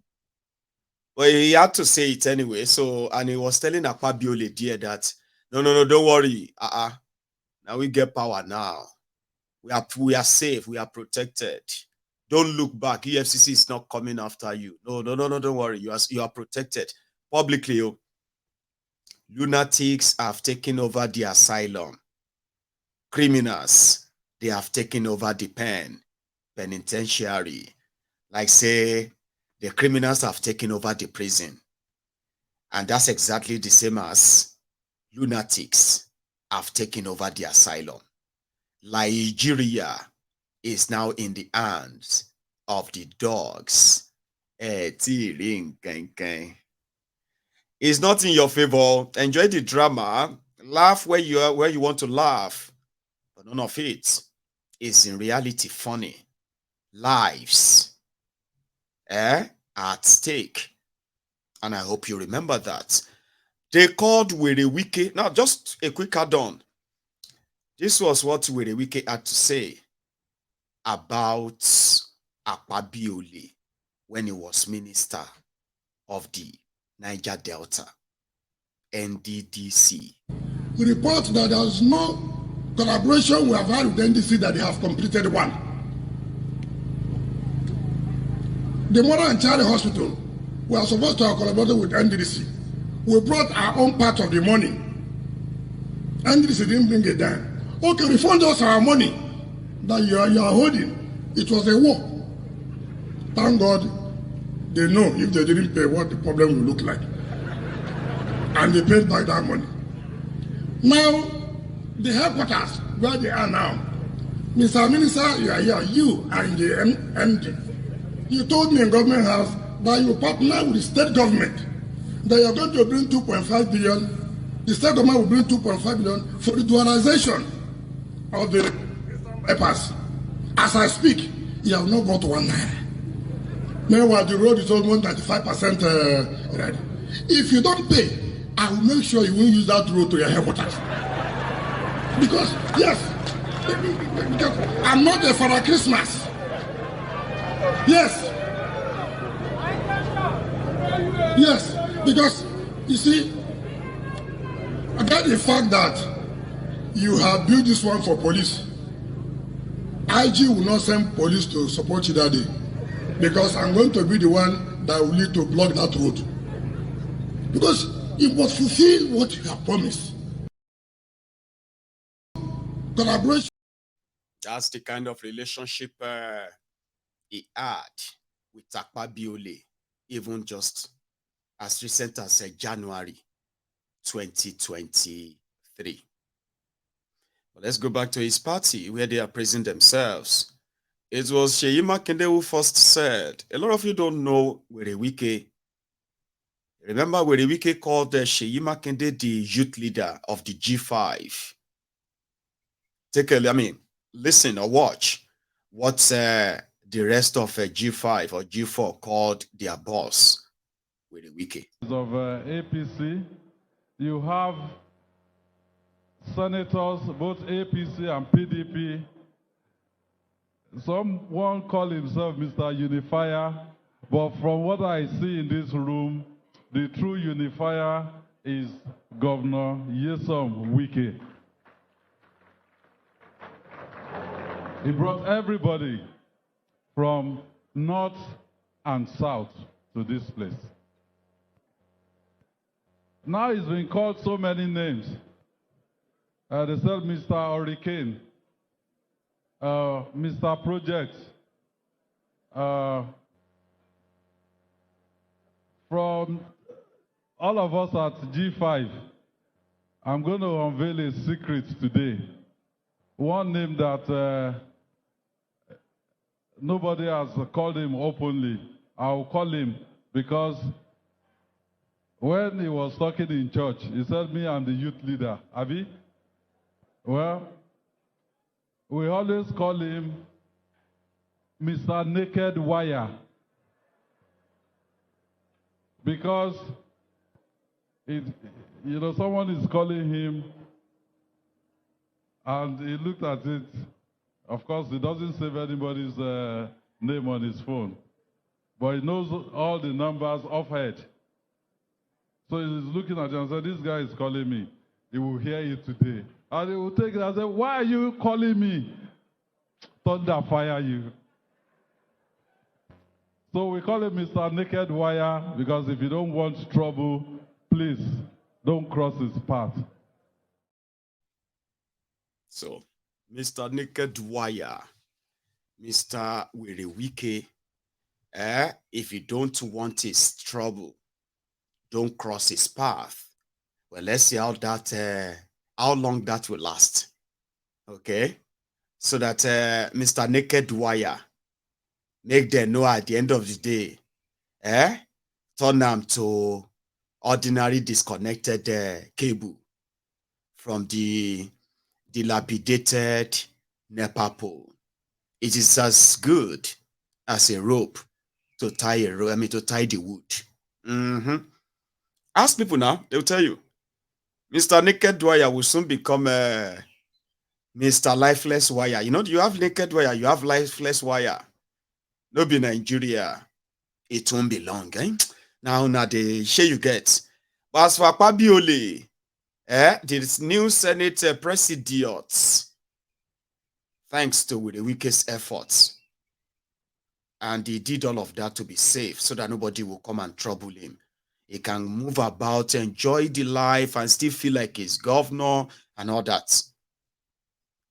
But he had to say it anyway. So, and he was telling Akpabiole dear that, no, don't worry. Now we get power now. We are safe. We are protected. Don't look back. EFCC is not coming after you. No, don't worry. You are protected. Publicly, lunatics have taken over the asylum. Criminals, they have taken over the penitentiary. Like say, the criminals have taken over the prison. And that's exactly the same as lunatics have taken over the asylum. Nigeria is now in the hands of the dogs. It's not in your favor. Enjoy the drama. Laugh where you want to laugh. But none of it is in reality funny. Lives at stake. And I hope you remember that. They called Wiki. Now, just a quick add-on. This was what Wiki had to say about Akpabiole when he was minister of the Niger Delta, NDDC. We report that there is no collaboration we have had with the NDC, that they have completed one. The Mother and Child Hospital, we are supposed to have collaborated with NDDC. We brought our own part of the money. NDDC didn't bring it down. Okay, refund us our money that you are holding. It was a war. Thank God they know if they didn't pay what the problem will look like. And they paid back that money. Now, the headquarters, where they are now, Mr. Minister, you are here, you and the MD. You told me in Government House that you partner with the state government, that you are going to bring 2.5 billion, the state government will bring 2.5 billion for the dualization of the papers. As I speak, you have not got 1 naira. Meanwhile, the road is almost 95% ready. If you don't pay, I will make sure you won't use that road to your headquarters. Because, yes, I'm not there for a Christmas. Yes. Yes, because, you see, about the fact that you have built this one for police, IG will not send police to support you that day. Because I'm going to be the one that will need to block that road. Because you must fulfill what you have promised. Collaboration. That's the kind of relationship he had with Akpabiole, even just as recent as January 2023. But let's go back to his party where they are praising themselves. It was Seyi Makinde who first said, a lot of you don't know Wike. Remember Wike called Seyi Makinde the youth leader of the G5. Listen or watch what the rest of G5 or G4 called their boss, Wike. Of APC, you have senators, both APC and PDP. Someone called himself Mr. Unifier, but from what I see in this room, the true unifier is Governor Nyesom Wike. He brought everybody from north and south to this place. Now he's been called so many names. They said Mr. Hurricane, Mr. Project. From all of us at G5, I'm going to unveil a secret today. One name that nobody has called him openly. I'll call him because when he was talking in church, he said, me, I'm the youth leader. Abi? Well, we always call him Mr. Naked Wire. Because, someone is calling him, and he looked at it. Of course, he doesn't save anybody's name on his phone, but he knows all the numbers offhand. So he's looking at it and said, this guy is calling me. He will hear it today. And he will take it and say, why are you calling me? Thunder fire you. So we call him Mr. Naked Wire, because if you don't want trouble, please don't cross his path. So, Mr. Naked Wire, Mr. Wike, if you don't want his trouble, don't cross his path. Well, let's see how long that will last. Okay? So that Mr. Naked Wire make them know at the end of the day, turn them to ordinary disconnected cable from the dilapidated NEPA pole. It is as good as a rope to tie to tie the wood. Ask people now, they'll tell you. Mr. Naked Wire will soon become Mr. Lifeless Wire. You know, you have Naked Wire, you have Lifeless Wire. No be Nigeria. It won't be long, eh? Now the share you get. But as for Akpabiole, this new Senate president, thanks to Wike's efforts, and he did all of that to be safe so that nobody will come and trouble him. He can move about, enjoy the life, and still feel like he's governor and all that.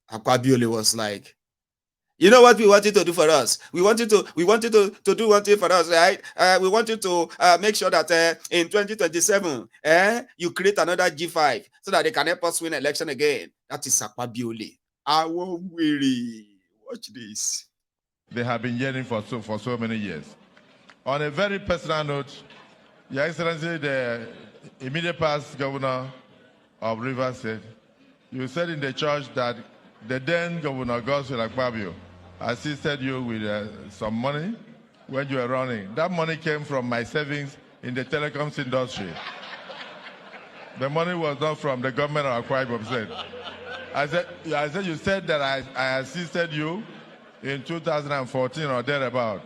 Akpabiole was like, you know what we want you to do for us? We want you to do one thing for us, right? We want you to make sure that in 2027, you create another G5 so that they can help us win election again. That is Akpabiole. I will weary. Watch this. They have been hearing for so many years. On a very personal note, Your Excellency, the immediate past governor of Rivers State, you said in the church that the then Governor Godswill Akpabio assisted you with some money when you were running. That money came from my savings in the telecoms industry. The money was not from the government of Akwa Ibom State. I said you said that I assisted you in 2014 or thereabout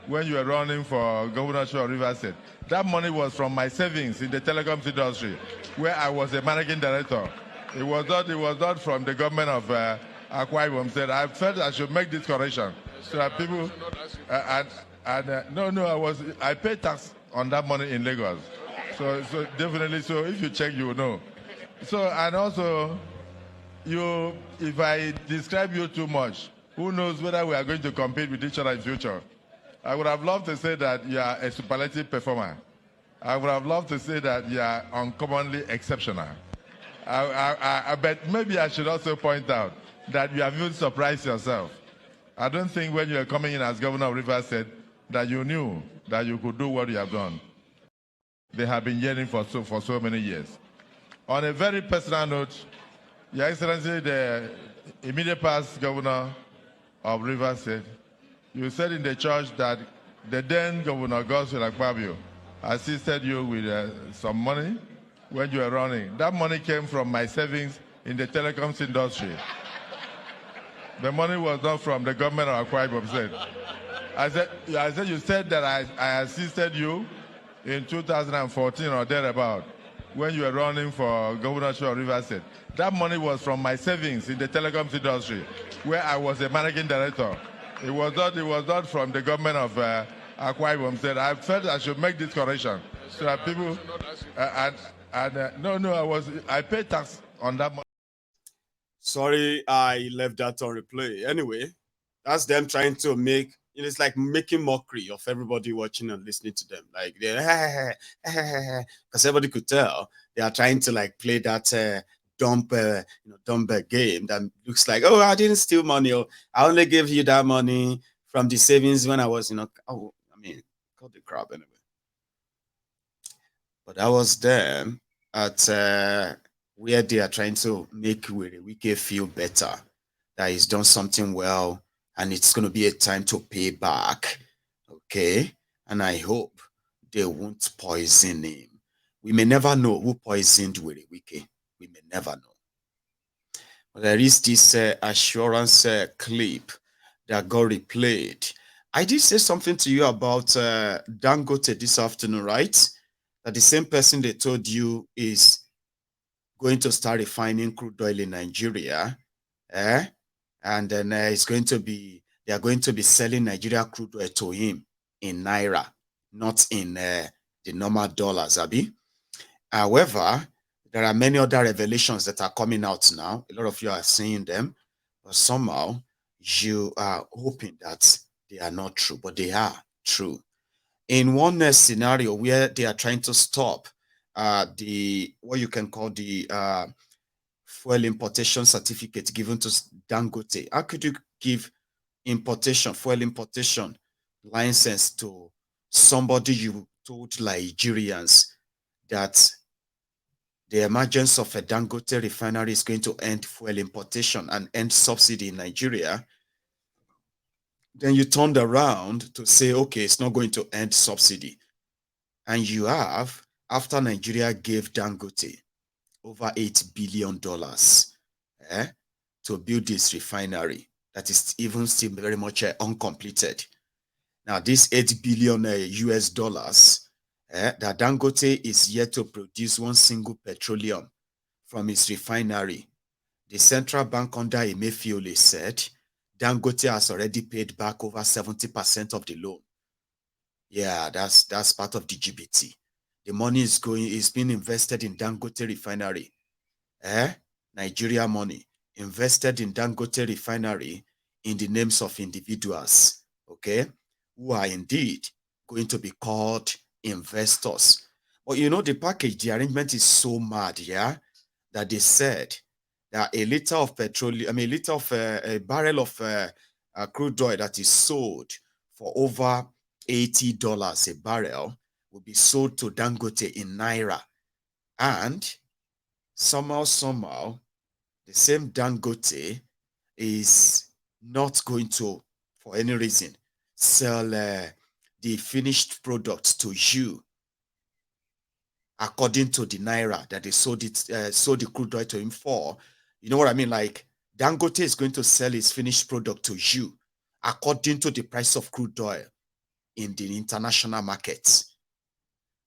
when you were running for governorship of Rivers State. That money was from my savings in the telecoms industry, where I was a managing director. It was not from the government of Akwa Ibom State. I felt I should make this correction so that people. I paid tax on that money in Lagos. So definitely. So if you check, you will know. So and also, if I describe you too much, who knows whether we are going to compete with each other in future. I would have loved to say that you are a superlative performer. I would have loved to say that you are uncommonly exceptional. But maybe I should also point out that you have even surprised yourself. I don't think when you were coming in as governor of Rivers State that you knew that you could do what you have done. They have been yearning for so many years. On a very personal note, Your Excellency, the immediate past governor of Rivers State, you said in the church that the then Governor Godswill Akpabio assisted you with some money when you were running. That money came from my savings in the telecoms industry. The money was not from the government of Akwa Ibom State. I said you said that I assisted you in 2014 or thereabout when you were running for governorship of Rivers State. That money was from my savings in the telecoms industry, where I was a managing director. It was not from the government of Akwa Ibom State. I felt I should make this correction so that people. I paid tax on that money. Sorry, I left that on replay. Anyway, that's them trying to make. It's like making mockery of everybody watching and listening to them. Like they're because everybody could tell they are trying to like play that dumb game that looks like, oh, I didn't steal money, or I only gave you that money from the savings when I was, cut the crap anyway. But that was them at where they are trying to make Wiki feel better, that he's done something well and it's going to be a time to pay back. Okay. And I hope they won't poison him. We may never know who poisoned Wiki. We may never know. But there is this assurance clip that got replayed. I did say something to you about Dangote this afternoon, right? That the same person they told you is going to start refining crude oil in Nigeria, and then they are going to be selling Nigeria crude oil to him in Naira, not in the normal dollars, Abi. However, there are many other revelations that are coming out now. A lot of you are seeing them, but somehow you are hoping that they are not true, but they are true. In one scenario where they are trying to stop what you can call the fuel importation certificate given to Dangote. How could you give fuel importation license to somebody you told Nigerians that the emergence of a Dangote refinery is going to end fuel importation and end subsidy in Nigeria? Then you turned around to say, okay, it's not going to end subsidy. And you have, after Nigeria gave Dangote over $8 billion to build this refinery that is even still very much uncompleted. Now, this $8 billion US dollars that Dangote is yet to produce one single petroleum from its refinery. The central bank under Emefiele said Dangote has already paid back over 70% of the loan. Yeah, that's part of the GBT. The money is being invested in Dangote refinery. Nigeria money invested in Dangote refinery in the names of individuals, okay, who are indeed going to be called investors. But you know, the package, the arrangement is so mad, yeah, that they said that a liter of petroleum, a barrel of crude oil that is sold for over $80 a barrel will be sold to Dangote in Naira. And somehow, the same Dangote is not going to, for any reason, sell the finished product to you according to the Naira that they sold the crude oil to him for. You know what I mean? Like Dangote is going to sell its finished product to you according to the price of crude oil in the international markets.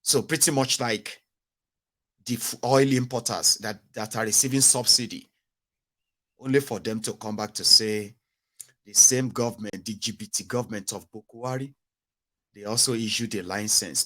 So pretty much like the oil importers that are receiving subsidy, only for them to come back to say the same government, the GBT government of Bukwari, they also issued a license to